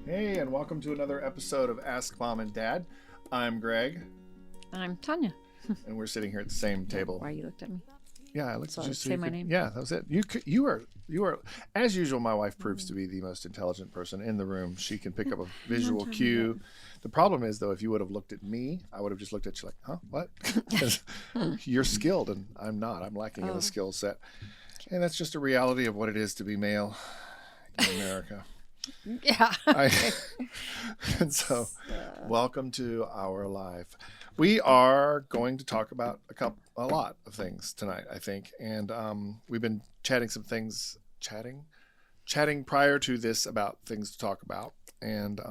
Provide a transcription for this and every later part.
Hey, and welcome to another episode of Ask Mom and Dad. I'm Greg, I'm Tanya. and we're sitting here at the same table. Why you looked at me? Yeah, I looked So at you. say my name? Yeah, that was it. You are, as usual. My wife proves to be the most intelligent person in the room. She can pick up a visual cue. The problem is, though, if you would have looked at me, I would have just looked at you like, "Huh, what?" 'Cause you're skilled, and I'm not. I'm lacking in the skill set, and that's just a reality of what it is to be male in America. Yeah. And so, welcome to our life. We are going to talk about a lot of things tonight, I think, and we've been chatting prior to this about things to talk about. And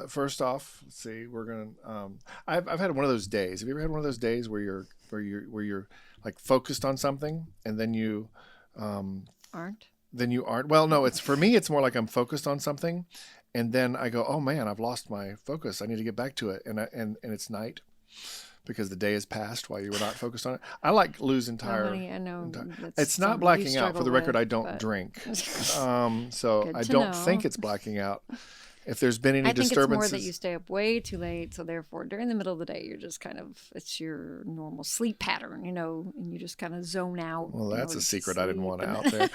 first off, let's see, we're gonna. I've had one of those days. Have you ever had one of those days where you're like focused on something and then you Aren't? then you aren't? Well, no, it's for me, it's more like I'm focused on something and then I go, oh man, I've lost my focus. I need to get back to it. And it's night because the day has passed while you were not focused on it. I like lose entire. I know. It's not blacking out. For the record, I don't drink. So I don't think it's blacking out. If there's been any disturbances. I think it's more that you stay up way too late. So therefore, during the middle of the day, you're just kind of, it's your normal sleep pattern, and you just kind of zone out. Well, that's a secret I didn't want out there.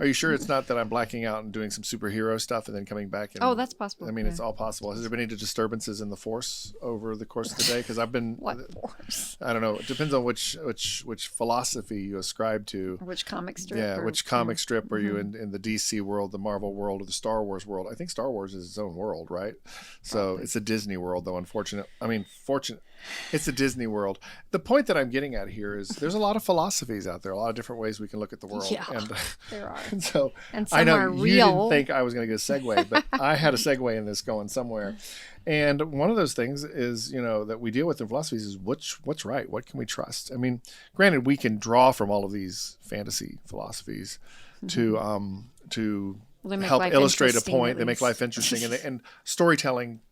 Are you sure it's not that I'm blacking out and doing some superhero stuff and then coming back? And, that's possible. I mean, it's all possible. Has there been any disturbances in the force over the course of the day? Because I've been. What force? I don't know. It depends on which philosophy you ascribe to. Or which comic strip. Yeah, which comic strip are you in the DC world, the Marvel world, or the Star Wars world? I think Star Wars is its own world, right? So it's a Disney world, though. Fortunate. It's a Disney world. The point that I'm getting at here is there's a lot of philosophies out there, a lot of different ways we can look at the world. Yeah, and there are. And so and some I know are you real. didn't think I was going to get a segue, but I had a segue in this going somewhere. And one of those things is, that we deal with in philosophies is what's right? What can we trust? I mean, granted, we can draw from all of these fantasy philosophies to help illustrate a point. They make life interesting, and storytelling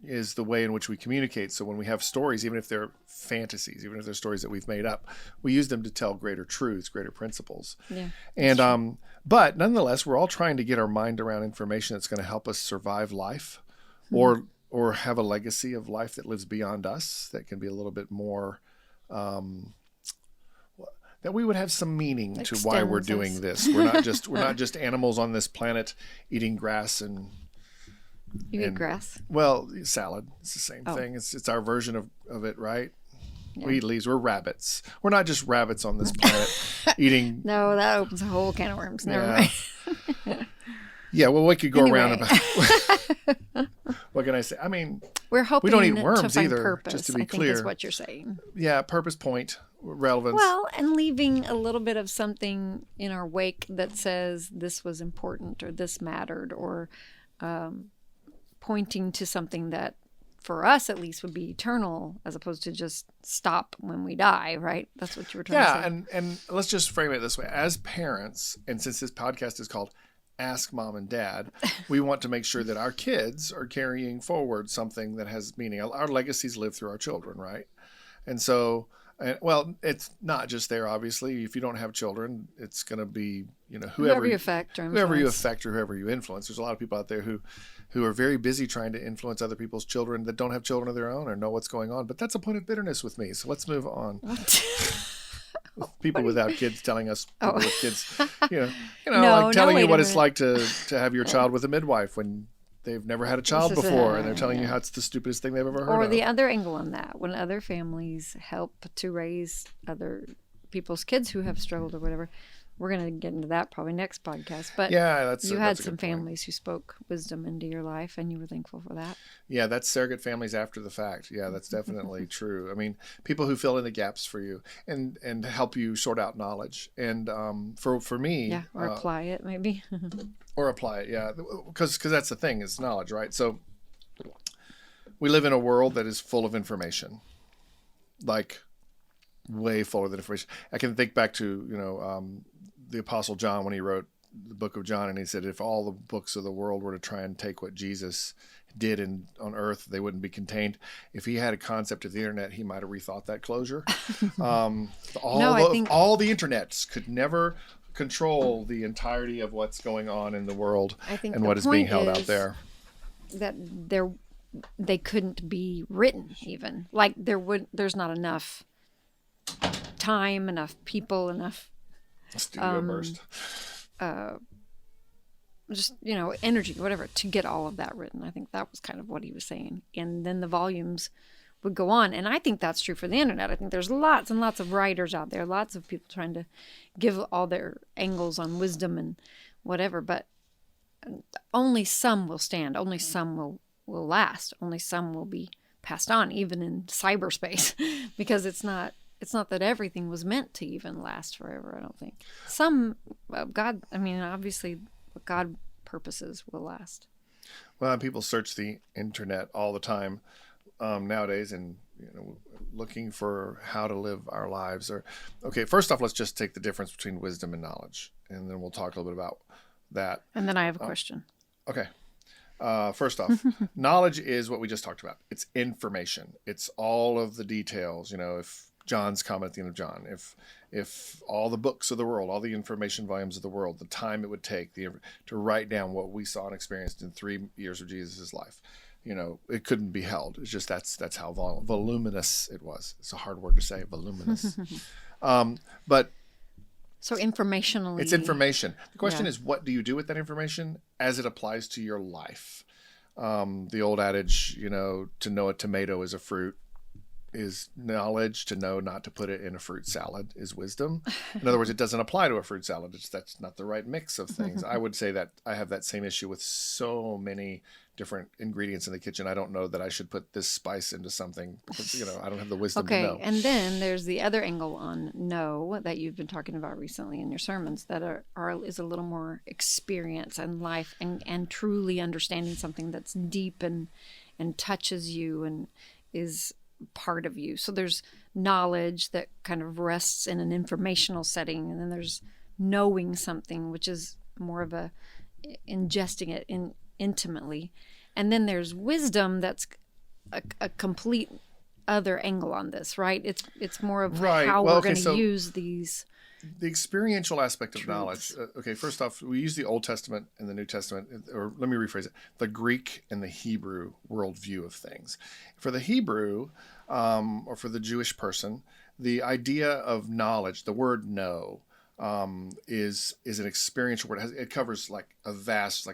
is the way in which we communicate. So when we have stories, even if they're fantasies, even if they're stories that we've made up, we use them to tell greater truths, greater principles. Yeah. And but nonetheless, we're all trying to get our mind around information that's going to help us survive life, or have a legacy of life that lives beyond us, that can be a little bit more. That we would have some meaning to why we're doing this. We're not just animals on this planet eating grass and. You eat grass? Well, salad. It's the same thing. It's our version of it, right? Yeah. We eat leaves. We're rabbits. We're not just rabbits on this planet eating. No, that opens a whole can of worms. Never mind. Yeah, well, we could go around about. What can I say? I mean, we're hoping we don't eat worms to find either. Purpose, just to be I clear, think is what you're saying. Yeah, purpose, point, relevance. Well, and leaving a little bit of something in our wake that says this was important or this mattered, or pointing to something that, for us at least, would be eternal, as opposed to just stop when we die. Right? That's what you were trying to say. Yeah, and let's just frame it this way: as parents, and since this podcast is called Ask Mom and Dad, we want to make sure that our kids are carrying forward something that has meaning. Our legacies live through our children, right? And so, well, it's not just there, obviously. If you don't have children, it's going to be, whoever you affect or whoever you influence. There's a lot of people out there who are very busy trying to influence other people's children that don't have children of their own or know what's going on. But that's a point of bitterness with me. So let's move on. People without kids telling us people with kids, telling you what it's like to have your child with a midwife when they've never had a child before, and they're telling you how it's the stupidest thing they've ever heard of. Or the other angle on that, when other families help to raise other people's kids who have struggled or whatever. We're going to get into that probably next podcast. But yeah, you had some families who spoke wisdom into your life, and you were thankful for that. Yeah, that's surrogate families after the fact. Yeah, that's definitely true. I mean, people who fill in the gaps for you and help you sort out knowledge. And for me... Yeah, or apply it maybe. Or apply it, yeah. Because that's the thing, is knowledge, right? So we live in a world that is full of information. Like, way fuller than information. I can think back to, the Apostle John when he wrote the book of John, and he said if all the books of the world were to try and take what Jesus did on earth, they wouldn't be contained. If he had a concept of the internet, he might have rethought that closure. All the internets could never control the entirety of what's going on in the world I think and the what is being point held out is there. that they couldn't be written even. Like there's not enough time, enough people, enough Studio burst. just energy, whatever, to get all of that written. I think that was kind of what he was saying. And then the volumes would go on, and I think that's true for the internet. I think there's lots and lots of writers out there, lots of people trying to give all their angles on wisdom and whatever, but only some will stand, only some will last, only some will be passed on, even in cyberspace, because it's not that everything was meant to even last forever. I don't think some obviously God purposes will last. Well, people search the internet all the time nowadays, and looking for how to live our lives. Okay, first off, let's just take the difference between wisdom and knowledge, and then we'll talk a little bit about that. And then I have a question. Okay. First off, knowledge is what we just talked about. It's information. It's all of the details. If John's comment at the end of John, if all the books of the world, all the information volumes of the world, the time it would take to write down what we saw and experienced in 3 years of Jesus' life, it couldn't be held. It's just that's how voluminous it was. It's a hard word to say, voluminous. But so informationally, it's information. The question is, what do you do with that information as it applies to your life? The old adage, to know a tomato is a fruit is knowledge. To know not to put it in a fruit salad is wisdom. In other words, it doesn't apply to a fruit salad. That's not the right mix of things. I would say that I have that same issue with so many different ingredients in the kitchen. I don't know that I should put this spice into something because, I don't have the wisdom to know. Okay, and then there's the other angle on know that you've been talking about recently in your sermons that is a little more experience and life and truly understanding something that's deep and touches you and is part of you. So there's knowledge that kind of rests in an informational setting, and then there's knowing something, which is more of a ingesting it intimately, and then there's wisdom that's a complete other angle on this, right? It's more of how we're going to use these. The experiential aspect of knowledge. Okay, first off, we use the Old Testament and the New Testament, or let me rephrase it, the Greek and the Hebrew worldview of things. For the Hebrew, or for the Jewish person, the idea of knowledge, the word know, is an experiential word. It covers like a vast,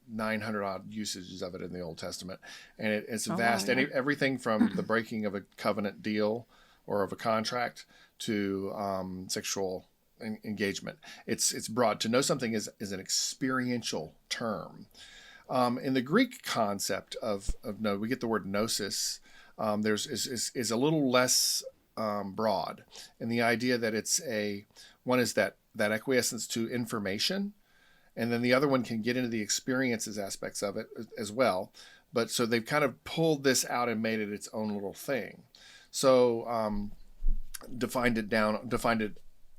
900 odd usages of it in the Old Testament. And it's vast. And everything from the breaking of a covenant deal or of a contract to sexual engagement. It's broad. To know something is an experiential term. In the Greek concept of know, we get the word gnosis. Is a little less broad, and the idea that one is that acquiescence to information, and then the other one can get into the experiences aspects of it as well. But so they've kind of pulled this out and made it its own little thing. So defined it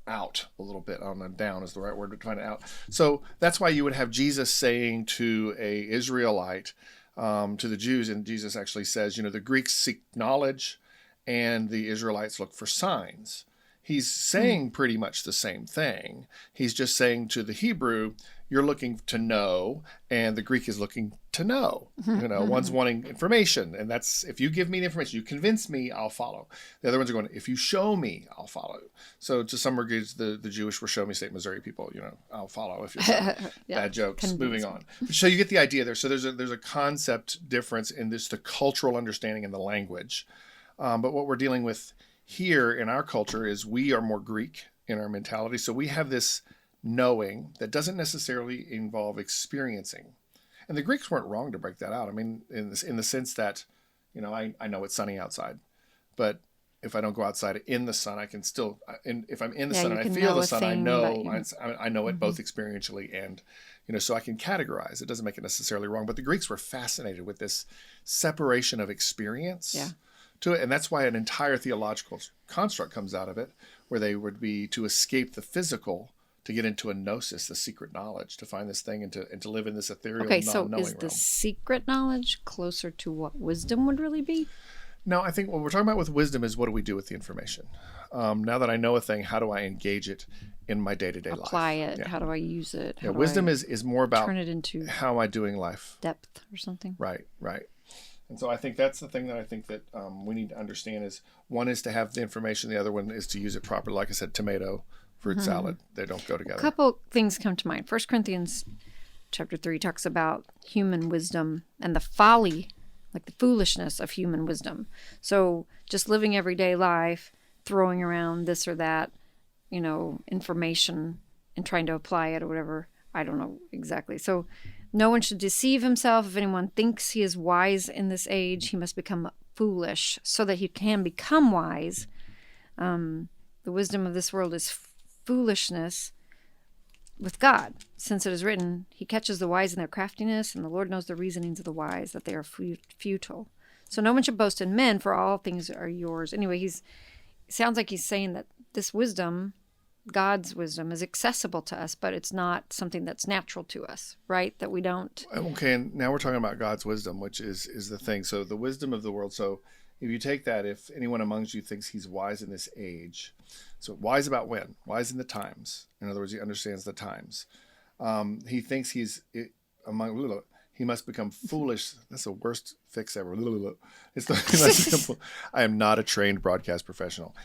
out a little bit. I don't know, down is the right word, but define it out. So that's why you would have Jesus saying to a Israelite, to the Jews, and Jesus actually says, the Greeks seek knowledge and the Israelites look for signs. He's saying pretty much the same thing. He's just saying to the Hebrew, you're looking to know, and the Greek is looking to know. One's wanting information, and that's, if you give me the information, you convince me, I'll follow. The other ones are going, if you show me, I'll follow. So to some regards, the Jewish were show me state Missouri people, I'll follow if you're bad jokes. Moving on. So you get the idea there. So there's a concept difference in this, the cultural understanding and the language. But what we're dealing with here in our culture is we are more Greek in our mentality. So we have this knowing that doesn't necessarily involve experiencing. And the Greeks weren't wrong to break that out. I mean, in the sense that, I know it's sunny outside, but if I don't go outside in the sun, I can still, and if I'm in the sun and I feel the sun, I know it both experientially and, so I can categorize. It doesn't make it necessarily wrong. But the Greeks were fascinated with this separation of experience to it. And that's why an entire theological construct comes out of it, where they would be to escape the physical, to get into a gnosis, the secret knowledge, to find this thing and to live in this ethereal, non-knowing realm. Okay, so is the secret knowledge closer to what wisdom would really be? No, I think what we're talking about with wisdom is, what do we do with the information? Now that I know a thing, how do I engage it in my day-to-day life. Apply it. Yeah. How do I use it? How Yeah, do wisdom I is more about turn it into how am I doing life. depth or something. Right. And so I think that's the thing that I think that we need to understand is one is to have the information, the other one is to use it properly. Like I said, tomato, fruit salad, they don't go together. A couple things come to mind. 1 Corinthians chapter 3 talks about human wisdom and the folly, like the foolishness of human wisdom. So just living everyday life, throwing around this or that, information and trying to apply it or whatever. I don't know exactly. So no one should deceive himself. If anyone thinks he is wise in this age, he must become foolish so that he can become wise. The wisdom of this world is foolishness with God, since it is written, he catches the wise in their craftiness, and the Lord knows the reasonings of the wise, that they are futile. So no one should boast in men, for all things are yours. Anyway, sounds like he's saying that this wisdom, God's wisdom, is accessible to us, but it's not something that's natural to us, right? That we don't. Okay, and now we're talking about God's wisdom, which is the thing. So the wisdom of the world. So if you take that, if anyone amongst you thinks he's wise in this age, so wise about when? Wise in the times. In other words, he understands the times. He thinks he must become foolish. That's the worst fix ever. I am not a trained broadcast professional.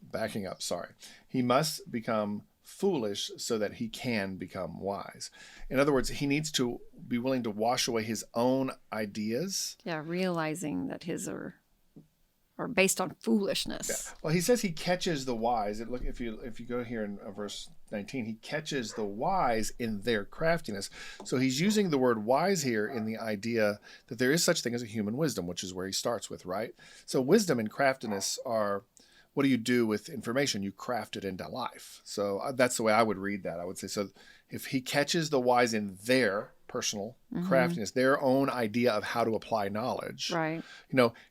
Backing up, sorry. He must become foolish so that he can become wise. In other words, he needs to be willing to wash away his own ideas. Yeah, realizing that his are based on foolishness. Yeah. Well, he says he catches the wise. Look, if you go here in verse 19, he catches the wise in their craftiness. So he's using the word wise here in the idea that there is such thing as a human wisdom, which is where he starts with, right? So wisdom and craftiness are, what do you do with information? You craft it into life. So that's the way I would read that. I would say, so if he catches the wise in their personal craftiness, their own idea of how to apply knowledge. Right.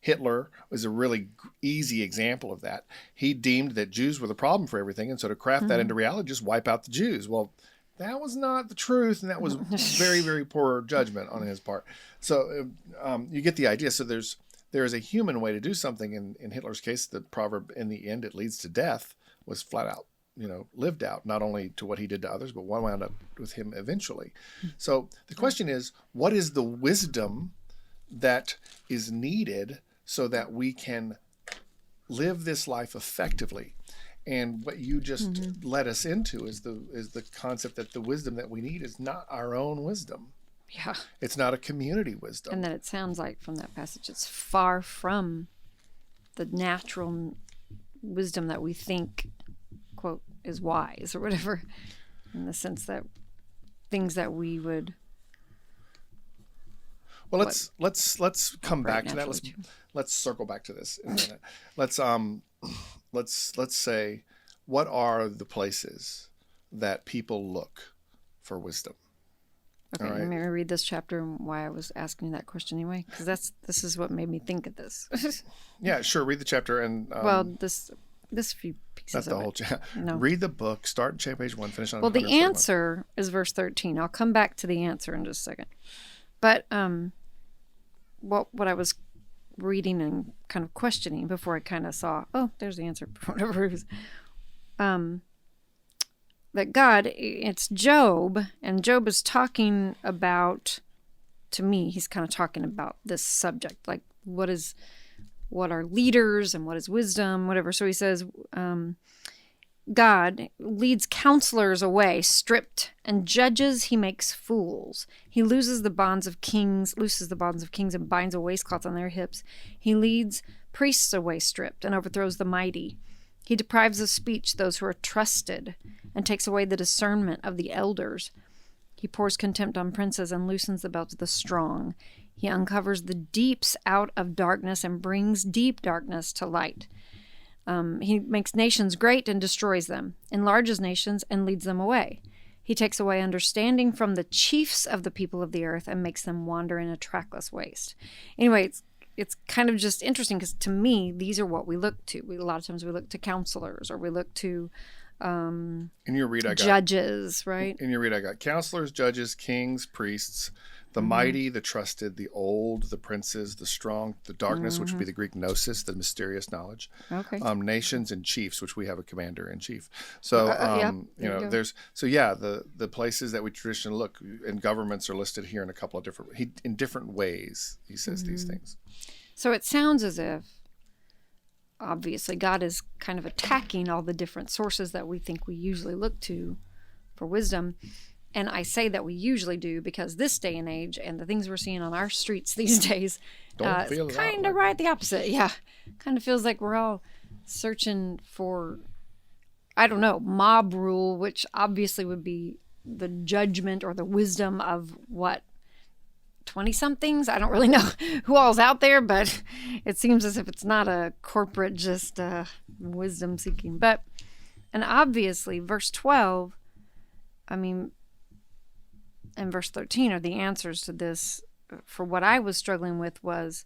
Hitler was a really easy example of that. He deemed that Jews were the problem for everything. And so to craft that into reality, just wipe out the Jews. Well, that was not the truth. And that was very, very poor judgment on his part. So you get the idea. So there is a human way to do something. In Hitler's case, the proverb, in the end, it leads to death, was flat out, lived out, not only to what he did to others, but one wound up with him eventually. So the question is, what is the wisdom that is needed so that we can live this life effectively? And what you just led us into is the concept that the wisdom that we need is not our own wisdom. Yeah. It's not a community wisdom. And that it sounds like from that passage, it's far from the natural wisdom that we think, quote, is wise or whatever, in the sense that things that we would. Well, let's come back to that. Let's circle back to this in a minute. Let's say, what are the places that people look for wisdom? Okay, let me read this chapter and why I was asking that question anyway, because this is what made me think of this. Yeah, sure. Read the chapter and this few pieces. Not the whole chapter. No. Read the book. Start page 1. Finish on. Well, the answer is verse 13. I'll come back to the answer in just a second. But what I was reading and kind of questioning before I kind of saw, there's the answer. Whatever it was. That God, it's Job, and Job is talking about, to me, he's kind of talking about this subject, like what are leaders and what is wisdom, whatever. So he says, God leads counselors away, stripped, and judges he makes fools. He looses the bonds of kings, and binds a waistcloth on their hips. He leads priests away stripped and overthrows the mighty. He deprives of speech those who are trusted and takes away the discernment of the elders. He pours contempt on princes and loosens the belt of the strong. He uncovers the deeps out of darkness and brings deep darkness to light. He makes nations great and destroys them, enlarges nations and leads them away. He takes away understanding from the chiefs of the people of the earth and makes them wander in a trackless waste. Anyway, it's kind of just interesting because to me, these are what we look to. A lot of times we look to counselors or we look to in your read, I got judges, right? In your read, I got counselors, judges, kings, priests. The mighty, the trusted, the old, the princes, the strong, the darkness, which would be the Greek gnosis, the mysterious knowledge. Okay. Nations and chiefs, which we have a commander in chief. So, Yep, you there you know, go. the places that we traditionally look, and governments are listed here in a couple of in different ways. He says these things. So it sounds as if, obviously, God is kind of attacking all the different sources that we think we usually look to for wisdom. And I say that we usually do because this day and age and the things we're seeing on our streets these days, Don't feel it's that kind of way. right the opposite. Yeah. Kind of feels like we're all searching for, I don't know, mob rule, which obviously would be the judgment or the wisdom of what, 20 somethings? I don't really know who all's out there, but it seems as if it's not a corporate just wisdom seeking. And obviously, verse 12, I mean, and verse 13 are the answers to this. For what I was struggling with was,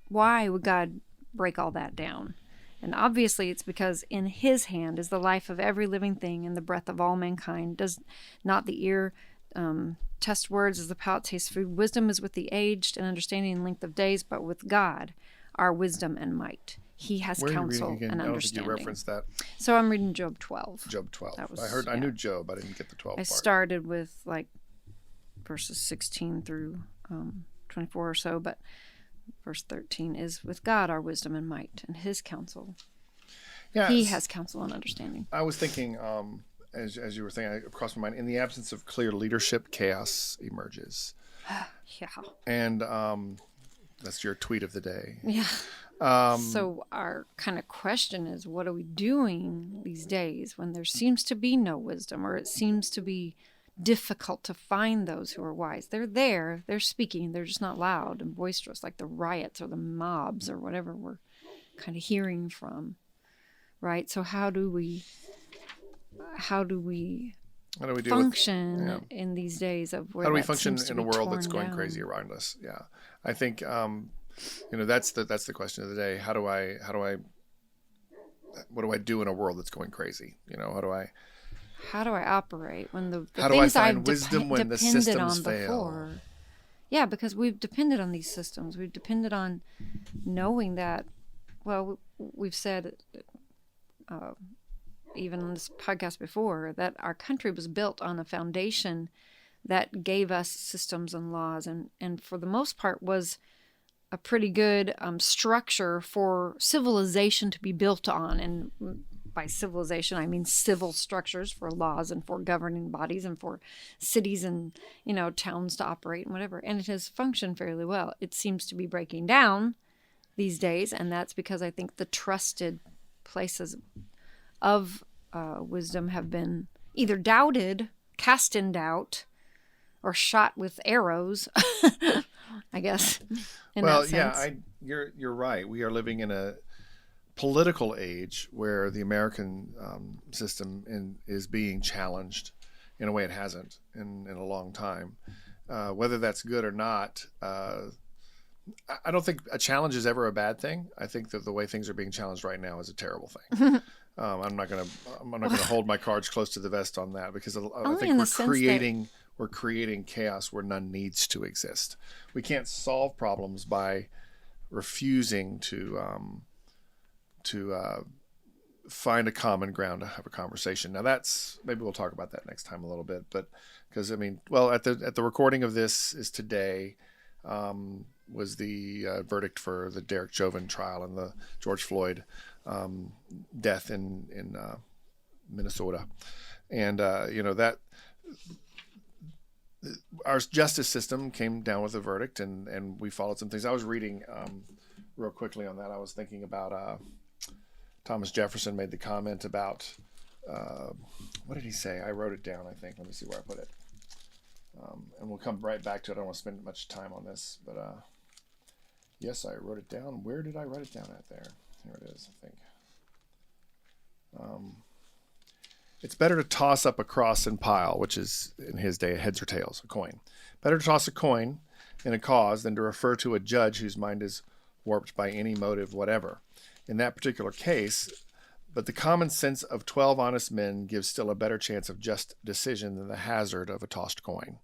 why would God break all that down? And obviously it's because in his hand is the life of every living thing and the breath of all mankind. Does not the ear test words as the palate tastes food? Wisdom is with the aged and understanding in length of days, but with God are wisdom and might. He has Where are you counsel reading again? and I don't think you understanding. referenced that. So I'm reading Job 12. Job 12. That was- I yeah. knew Job. I didn't get the 12 I part. started with like verses 16 through 24 or so, but verse 13 is with God our wisdom and might and his counsel. Yeah, He has counsel and understanding. I was thinking, as you were thinking, it crossed my mind. In the absence of clear leadership, chaos emerges, Yeah. and that's your tweet of the day. Yeah. So our kind of question is, what are we doing these days when there seems to be no wisdom, or it seems to be difficult to find those who are wise? They're there, they're speaking, they're just not loud and boisterous like the riots or the mobs or whatever we're kind of hearing from, right? So how do we How do we deal with? function in these days of where How do we that function seems to in a be world that's torn going down? crazy around us? Yeah, I think that's the question of the day. What do I do in a world that's going crazy? How do I operate when the How do I things find I've wisdom when the depended systems on fail? before? Yeah, because we've depended on these systems. We've depended on knowing that. Well, we've said even on this podcast before that our country was built on a foundation that gave us systems and laws, and for the most part was a pretty good structure for civilization to be built on. And by civilization, I mean civil structures for laws and for governing bodies and for cities and, towns to operate and whatever. And it has functioned fairly well. It seems to be breaking down these days, and that's because I think the trusted places of wisdom have been either doubted, cast in doubt, or shot with arrows, I guess. In Well, that yeah, sense. you're right. We are living in a political age where the American system is being challenged in a way it hasn't in a long time. Whether that's good or not, I don't think a challenge is ever a bad thing. I think that the way things are being challenged right now is a terrible thing. I'm not gonna hold my cards close to the vest on that, because I Only think in we're the sense that- creating chaos where none needs to exist. We can't solve problems by refusing to find a common ground to have a conversation. Now maybe we'll talk about that next time a little bit, but because at the recording of this is today, was the verdict for the Derek Chauvin trial and the George Floyd death in Minnesota, and that our justice system came down with a verdict, and we followed some things. I was reading real quickly on that. I was thinking about Thomas Jefferson made the comment about what did he say? I wrote it down, I think. Let me see where I put it. And we'll come right back to it. I don't want to spend much time on this, but yes, I wrote it down. Where did I write it down at there? Here it is, I think. It's better to toss up a cross and pile, which is in his day heads or tails, a coin. Better to toss a coin in a cause than to refer to a judge whose mind is warped by any motive whatever. In that particular case, but the common sense of 12 honest men gives still a better chance of just decision than the hazard of a tossed coin.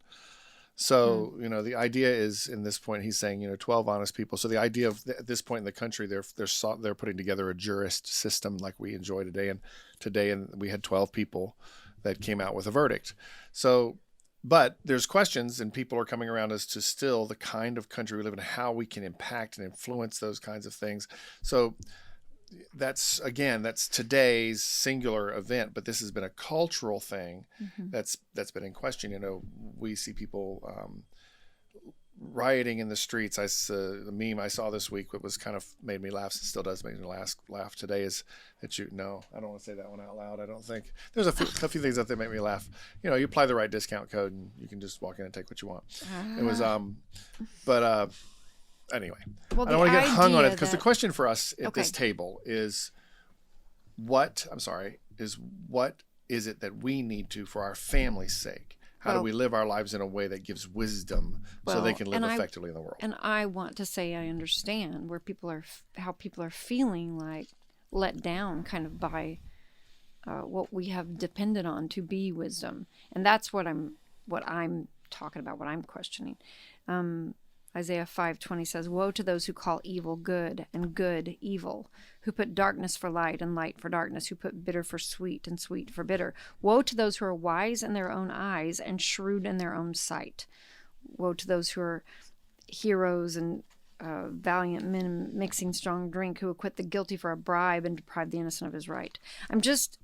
So, the idea is in this point, he's saying, 12 honest people. So the idea of at this point in the country, they're putting together a jurist system like we enjoy today. And we had 12 people that came out with a verdict. So, but there's questions, and people are coming around as to still the kind of country we live in, how we can impact and influence those kinds of things. So that's today's singular event, but this has been a cultural thing that's been in question. We see people rioting in the streets. The meme I saw this week that was kind of made me laugh. It still does make me laugh today. Is that I don't want to say that one out loud. I don't think there's a few things that make me laugh. You apply the right discount code and you can just walk in and take what you want. It was anyway, I don't want to get hung on it, because the question for us at this table is what is it that we need to, for our family's sake? How do we live our lives in a way that gives wisdom so they can live effectively in the world? And I want to say I understand how people are feeling like let down kind of by what we have depended on to be wisdom. And that's what I'm talking about, what I'm questioning. Isaiah 5:20 says, "Woe to those who call evil good and good evil, who put darkness for light and light for darkness, who put bitter for sweet and sweet for bitter. Woe to those who are wise in their own eyes and shrewd in their own sight. Woe to those who are heroes and valiant men mixing strong drink, who acquit the guilty for a bribe and deprive the innocent of his right." I'm just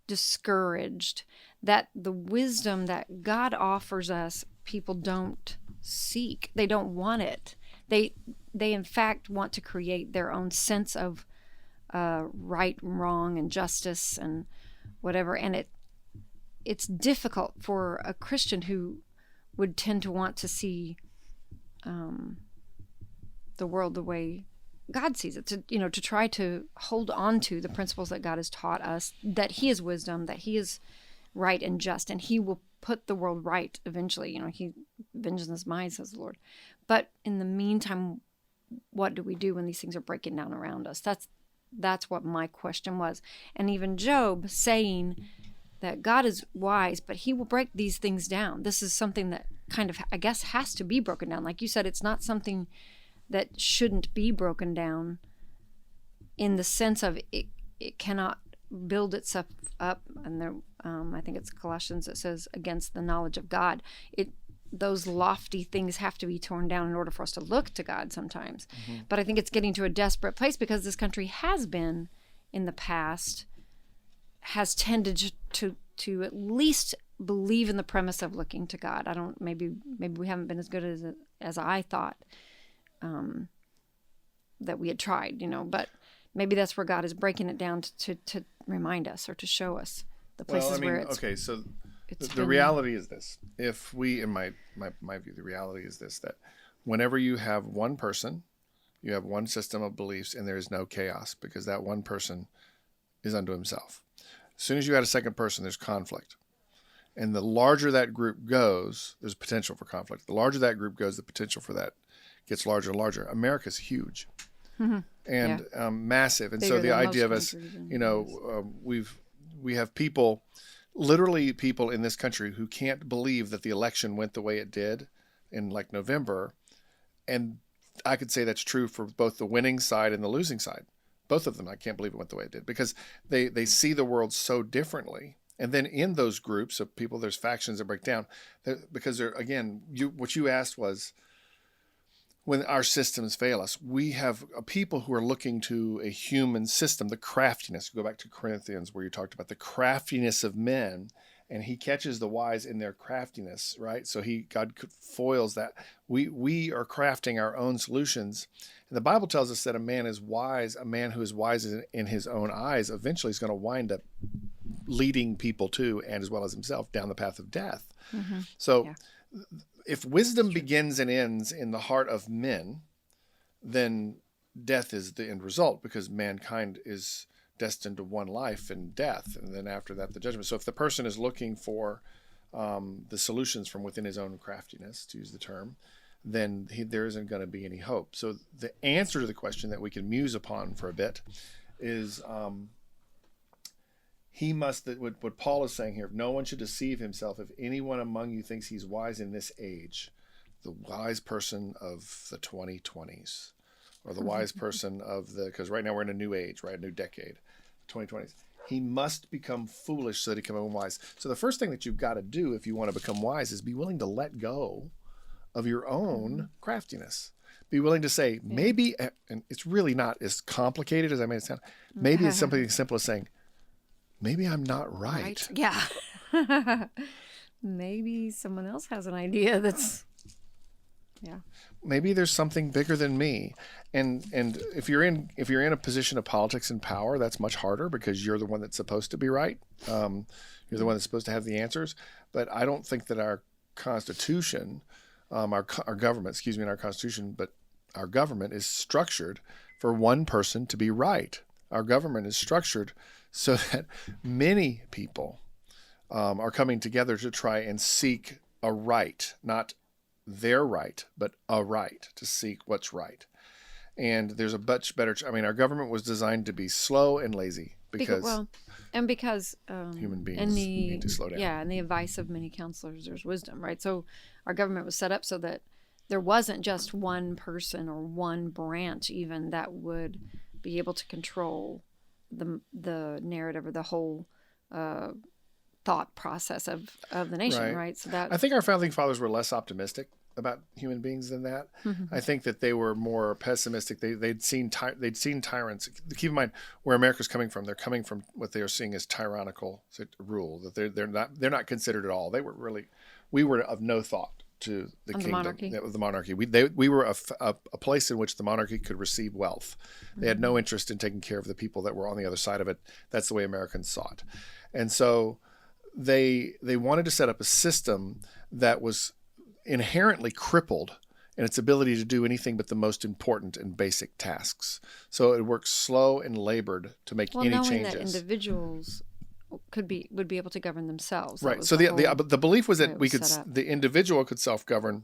discouraged that the wisdom that God offers us, people don't seek. They don't want it. They in fact want to create their own sense of right and wrong and justice and whatever. And it's difficult for a Christian who would tend to want to see the world the way God sees it, to try to hold on to the principles that God has taught us, that He is wisdom, that He is right and just, and He will put the world right eventually. He vengeance is mine, says the Lord. But in the meantime, what do we do when these things are breaking down around us? That's what my question was. And even Job saying that God is wise, but He will break these things down. This is something that kind of, I guess, has to be broken down. Like you said, it's not something that shouldn't be broken down in the sense of it cannot build itself up. And there, I think it's Colossians that says, against the knowledge of God. Those lofty things have to be torn down in order for us to look to God sometimes. Mm-hmm. But I think it's getting to a desperate place, because this country has been, in the past, has tended to at least believe in the premise of looking to God. Maybe we haven't been as good as I thought that we had tried, but maybe that's where God is breaking it down to remind us, or to show us the places where it's... Okay, so the reality is this. If we, in my view, the reality is this, that whenever you have one person, you have one system of beliefs, and there is no chaos, because that one person is unto himself. As soon as you add a second person, there's conflict. And the larger that group goes, there's potential for conflict. The larger that group goes, the potential for that gets larger and larger. America's huge. Mm-hmm. And massive. And bigger, so the idea of us, we have people in this country who can't believe that the election went the way it did in like November. And I could say that's true for both the winning side and the losing side. Both of them, I can't believe it went the way it did, because they see the world so differently. And then in those groups of people, there's factions that break down, because they're, again, what you asked was, when our systems fail us, we have people who are looking to a human system, the craftiness. Go back to Corinthians, where you talked about the craftiness of men, and He catches the wise in their craftiness, right? So God foils that. We are crafting our own solutions. And the Bible tells us that a man who is wise in his own eyes, eventually is going to wind up leading people to, and as well as himself, down the path of death. Mm-hmm. So if wisdom begins and ends in the heart of men, then death is the end result, because mankind is destined to one life and death, and then after that, the judgment. So if the person is looking for the solutions from within his own craftiness, to use the term, then there isn't going to be any hope. So the answer to the question that we can muse upon for a bit is he must, that what Paul is saying here, if no one should deceive himself, if anyone among you thinks he's wise in this age, the wise person of the 2020s, or the wise person of because right now we're in a new age, right? A new decade, 2020s. He must become foolish so that he can become wise. So the first thing that you've got to do if you want to become wise is be willing to let go of your own craftiness. Be willing to say, maybe, and it's really not as complicated as I made it sound. Maybe it's something as simple as saying, maybe I'm not right. Yeah. Maybe someone else has an idea that's, yeah. Maybe there's something bigger than me. And if you're in a position of politics and power, that's much harder because you're the one that's supposed to be right. You're the one that's supposed to have the answers. But I don't think that our Constitution, our government, and our Constitution, but our government is structured for one person to be right. Our government is structured so that many people are coming together to try and seek a right, not their right, but a right, to seek what's right. And there's a much better, our government was designed to be slow and lazy because human beings need to slow down. Yeah, and the advice of many counselors, there's wisdom, right? So our government was set up so that there wasn't just one person or one branch even that would be able to control the narrative or the whole thought process of the nation, right? So that, I think our founding fathers were less optimistic about human beings than that. I think that they were more pessimistic. They'd seen tyrants. Keep in mind where America's coming from. They're coming from what they are seeing as tyrannical rule. That they're not considered at all. We were of no thought to the kingdom, the monarchy. We were a place in which the monarchy could receive wealth. They had no interest in taking care of the people that were on the other side of it. That's the way Americans saw it. And so they wanted to set up a system that was inherently crippled in its ability to do anything but the most important and basic tasks. So it worked slow and labored to make any changes. Knowing that individuals would be able to govern themselves. Right. So the belief was that the individual could self-govern,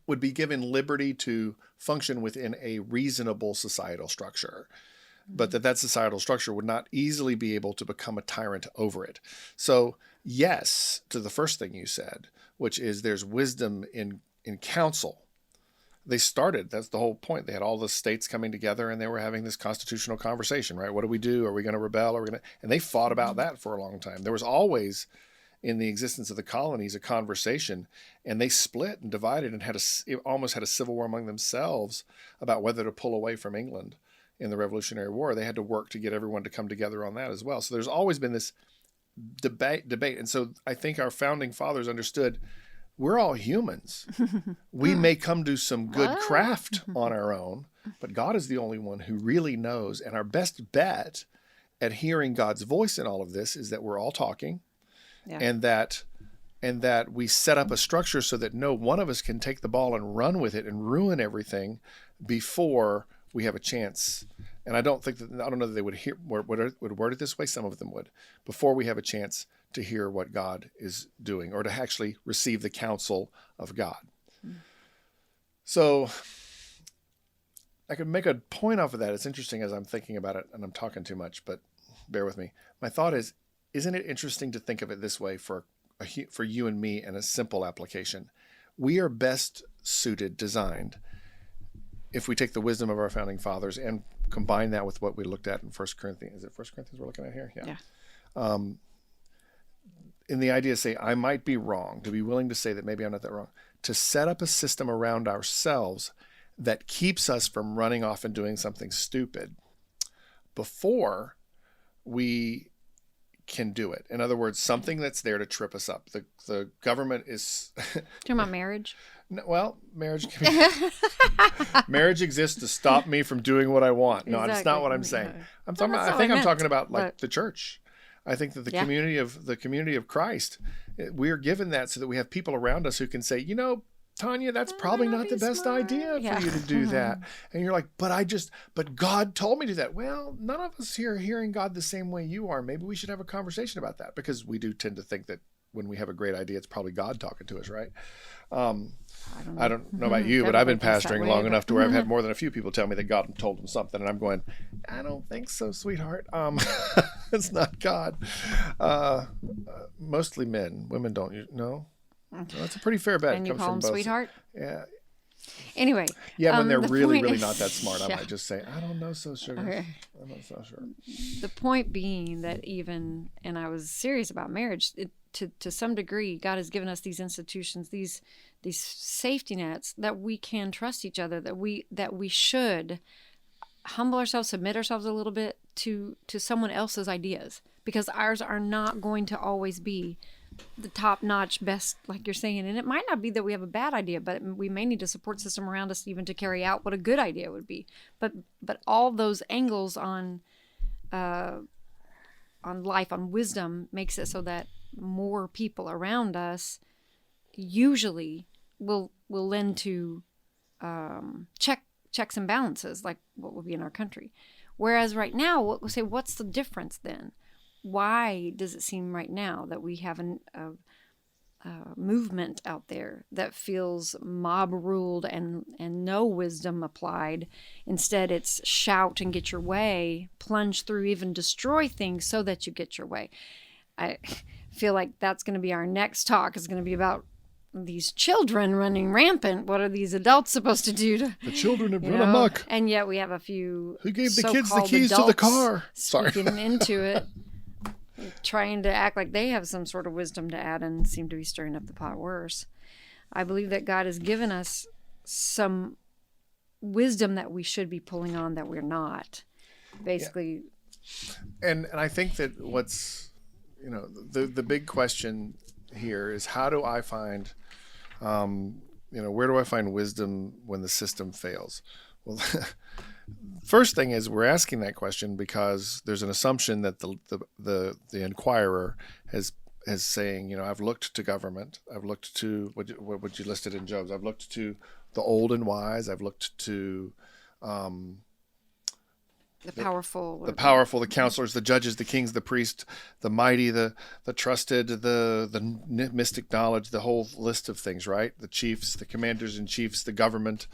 would be given liberty to function within a reasonable societal structure, but that societal structure would not easily be able to become a tyrant over it. So yes, to the first thing you said, which is there's wisdom in council. That's the whole point. They had all the states coming together and they were having this constitutional conversation, right? What do we do? Are we going to rebel? And they fought about that for a long time. There was always, in the existence of the colonies, a conversation, and they split and divided and almost had a civil war among themselves about whether to pull away from England in the Revolutionary War. They had to work to get everyone to come together on that as well. So there's always been this debate. And so I think our founding fathers understood we're all humans. We may come to some good craft on our own, but God is the only one who really knows. And our best bet at hearing God's voice in all of this is that we're all talking, and that we set up a structure so that no one of us can take the ball and run with it and ruin everything before we have a chance. And I don't know that they would word it this way. Some of them would, before we have a chance to hear what God is doing or to actually receive the counsel of God. So I could make a point off of that. It's interesting as I'm thinking about it, and I'm talking too much, but bear with me. My thought is, isn't it interesting to think of it this way for you and me in a simple application? We are best designed, if we take the wisdom of our founding fathers and combine that with what we looked at in 1 Corinthians. Is it 1 Corinthians we're looking at here? Yeah. In the idea to say, I might be wrong, to be willing to say that maybe I'm not that wrong, to set up a system around ourselves that keeps us from running off and doing something stupid before we can do it. In other words, something that's there to trip us up. The government is... Talking about marriage? Marriage exists to stop me from doing what I want. No, that's not what I'm saying. I'm talking about, I'm talking about the church. I think that the community of Christ, we are given that so that we have people around us who can say, Tanya, that's probably not the best idea for you to do that. And you're like, but God told me to do that. Well, none of us here are hearing God the same way you are. Maybe we should have a conversation about that, because we do tend to think that when we have a great idea, it's probably God talking to us, right? I I don't know about you, but I've been Everybody thinks that pastoring way, long but- enough to where I've had more than a few people tell me that God told them something, and I'm going, I don't think so, sweetheart. It's not God. Mostly men. Women don't. No, that's a pretty fair bet. And you Comes call from him both. sweetheart? Yeah, Anyway. yeah. When they're the really, point really is- not that smart, I Yeah. might just say, I don't know, so sugar. Okay. I'm not so sure. The point being that even, and I was serious about marriage, to some degree, God has given us these institutions, these safety nets that we can trust each other, that we should humble ourselves, submit ourselves a little bit to someone else's ideas, because ours are not going to always be the top-notch best, like you're saying. And it might not be that we have a bad idea, but we may need a support system around us even to carry out what a good idea would be. But all those angles on life, on wisdom, makes it so that more people around us usually will lend to checks and balances, like what would be in our country. Whereas right now, we'll say, what's the difference then? Why does it seem right now that we have a movement out there that feels mob ruled and no wisdom applied? Instead, it's shout and get your way, plunge through, even destroy things so that you get your way. I feel like that's going to be our next talk, is going to be about these children running rampant. What are these adults supposed to do to The children have you run know? amok. And yet we have a few Who gave the kids the so-called keys to the adults car? Sorry. speaking into it, trying to act like they have some sort of wisdom to add, and seem to be stirring up the pot worse. I believe that God has given us some wisdom that we should be pulling on that we're not. Basically, And I think that what's, the big question here is, how do I find, where do I find wisdom when the system fails? Well, first thing is, we're asking that question because there's an assumption that the Inquirer is saying, I've looked to government, I've looked to what you listed in Job's, I've looked to the old and wise, I've looked to the powerful, the counselors, the judges, the kings, the priest, the mighty, the trusted, the mystic knowledge, the whole list of things, right? The chiefs, the commanders in chiefs, the government.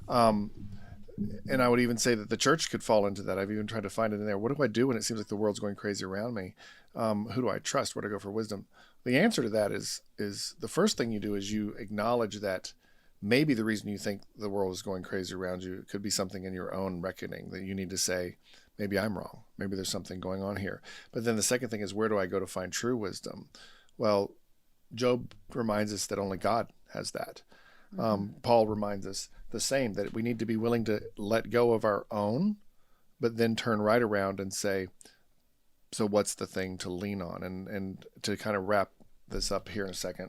And I would even say that the church could fall into that. I've even tried to find it in there. What do I do when it seems like the world's going crazy around me? Who do I trust? Where do I go for wisdom? The answer to that is the first thing you do is you acknowledge that maybe the reason you think the world is going crazy around you could be something in your own reckoning, that you need to say, maybe I'm wrong. Maybe there's something going on here. But then the second thing is, where do I go to find true wisdom? Well, Job reminds us that only God has that. Paul reminds us the same, that we need to be willing to let go of our own, but then turn right around and say, so what's the thing to lean on? And to kind of wrap this up here in a second.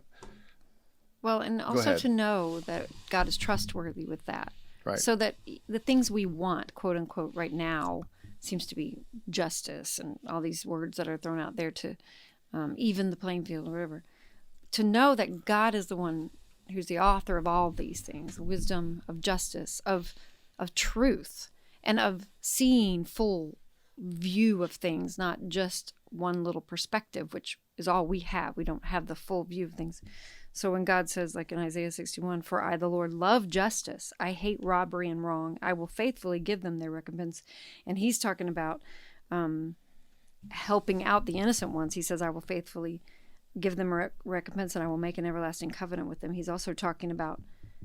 Well, and also to know that God is trustworthy with that. Right. So that the things we want, quote unquote, right now seems to be justice and all these words that are thrown out there to even the playing field or whatever. To know that God is the one who's the author of all these things, wisdom, of justice, of truth, and of seeing full view of things, not just one little perspective, which is all we have. We don't have the full view of things. So when God says, like in Isaiah 61, "For I, the Lord, love justice. I hate robbery and wrong. I will faithfully give them their recompense." And he's talking about helping out the innocent ones. He says, "I will faithfully give them a recompense, and I will make an everlasting covenant with them." He's also talking about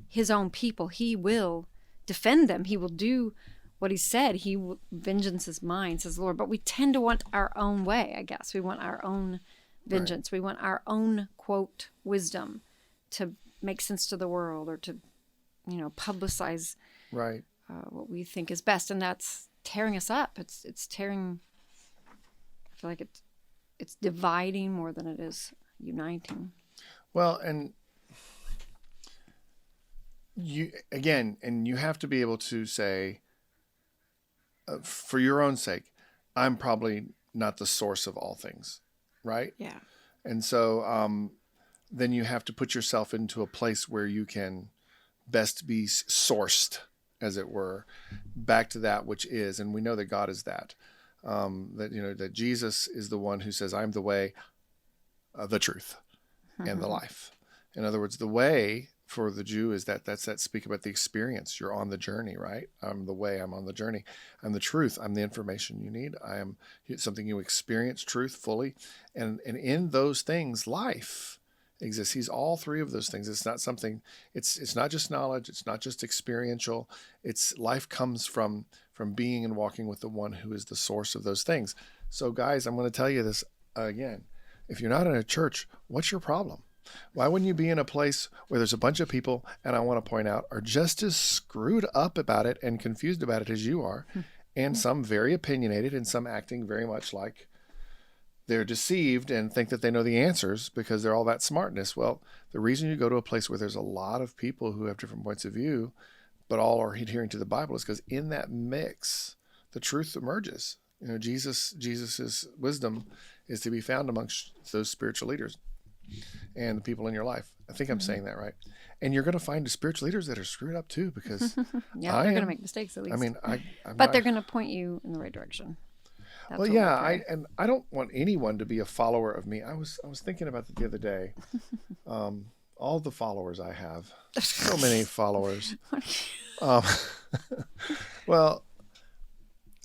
his own people. He will defend them. He will do what he said. Vengeance is mine, says the Lord. But we tend to want our own way, I guess. We want our own vengeance. Right. We want our own, quote, wisdom to make sense to the world, or to, publicize right what we think is best. And that's tearing us up. It's tearing, I feel like it's dividing more than it is uniting. Well, and you have to be able to say, for your own sake, I'm probably not the source of all things, right? Yeah. And so then you have to put yourself into a place where you can best be sourced, as it were, back to that which is. And we know that God is that. That Jesus is the one who says, "I'm the way, the truth, and the life. In other words, the way for the Jew is that's that speak about the experience. You're on the journey, right? I'm the way, I'm on the journey. I'm the truth, I'm the information you need. I am something you experience truth fully. And in those things, life exists. He's all three of those things. It's not something, it's not just knowledge, it's not just experiential. It's life comes from being and walking with the one who is the source of those things. So guys, I'm going to tell you this again. If you're not in a church, what's your problem? Why wouldn't you be in a place where there's a bunch of people, and I want to point out, are just as screwed up about it and confused about it as you are, and some very opinionated and some acting very much like they're deceived and think that they know the answers because they're all that smartness. Well, the reason you go to a place where there's a lot of people who have different points of view, but all are adhering to the Bible is because in that mix, the truth emerges. You know, Jesus's wisdom is to be found amongst those spiritual leaders and the people in your life. I think I'm saying that right. And you're going to find spiritual leaders that are screwed up too, because they're going to make mistakes at least. I mean, but they're going to point you in the right direction. That's well, yeah, I don't want anyone to be a follower of me. I was thinking about that the other day. All the followers I have, so many followers. Well,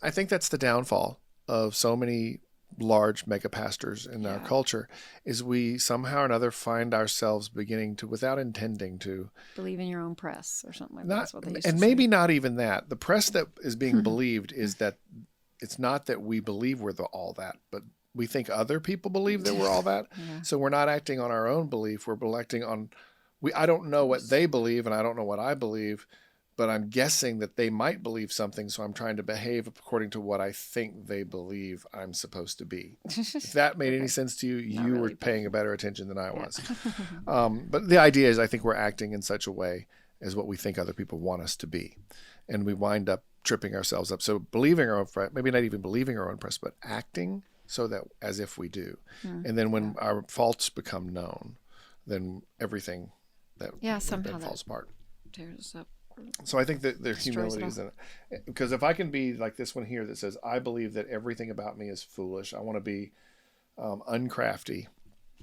I think that's the downfall of so many large mega pastors in our culture, is we somehow or another find ourselves beginning to, without intending to, believe in your own press or something like that. That's what they used and to maybe say. not even that. The press that is being believed is that it's not that we believe we're all that, but we think other people believe that we're all that. So we're not acting on our own belief. We're acting on, I don't know what they believe and I don't know what I believe, but I'm guessing that they might believe something. So I'm trying to behave according to what I think they believe I'm supposed to be. If that made any sense to you, you were paying a better attention than I was. But the idea is I think we're acting in such a way as what we think other people want us to be. And we wind up tripping ourselves up. So believing our own press, maybe not even believing our own press, but acting so that as if we do. And then when our faults become known, then everything that somehow falls apart. Tears us up. So I think that their humility is in it. Because if I can be like this one here that says, I believe that everything about me is foolish. I want to be uncrafty.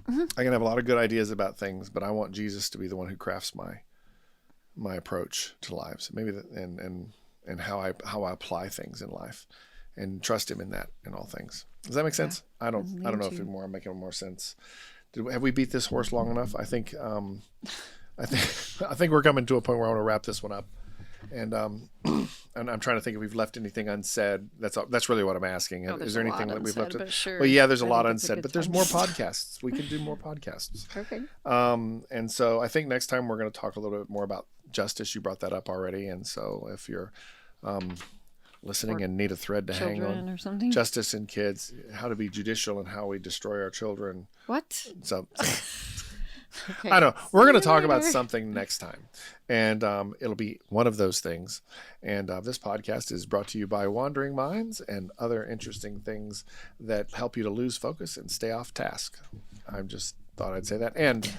I can have a lot of good ideas about things, but I want Jesus to be the one who crafts my approach to lives. Maybe and how I apply things in life, and trust him in that in all things. Does that make sense? I don't know if I'm making more sense. Have we beat this horse long enough? I think we're coming to a point where I want to wrap this one up. And and I'm trying to think if we've left anything unsaid. That's really what I'm asking. Is there anything that we've left? Sure. Well, yeah, there's a lot unsaid, but there's more podcasts. We can do more podcasts. Okay. And so I think next time we're going to talk a little bit more about justice. You brought that up already. And so if you're listening and need a thread to hang on, or something. Justice in kids, how to be judicial and how we destroy our children. What? So Okay. I don't know. We're going to talk about something next time, and it'll be one of those things. And this podcast is brought to you by Wandering Minds and other interesting things that help you to lose focus and stay off task. I just thought I'd say that. And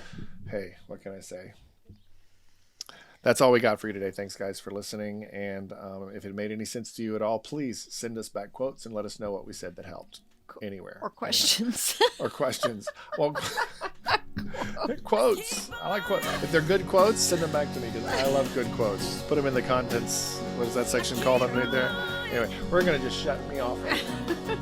hey, what can I say? That's all we got for you today. Thanks, guys, for listening. And if it made any sense to you at all, please send us back quotes and let us know what we said that helped anywhere. Or questions. Or questions. Well, quotes. I like quotes. If they're good quotes, send them back to me because I love good quotes. Put them in the contents. What is that section called underneath there? Anyway, we're going to just shut me off right now.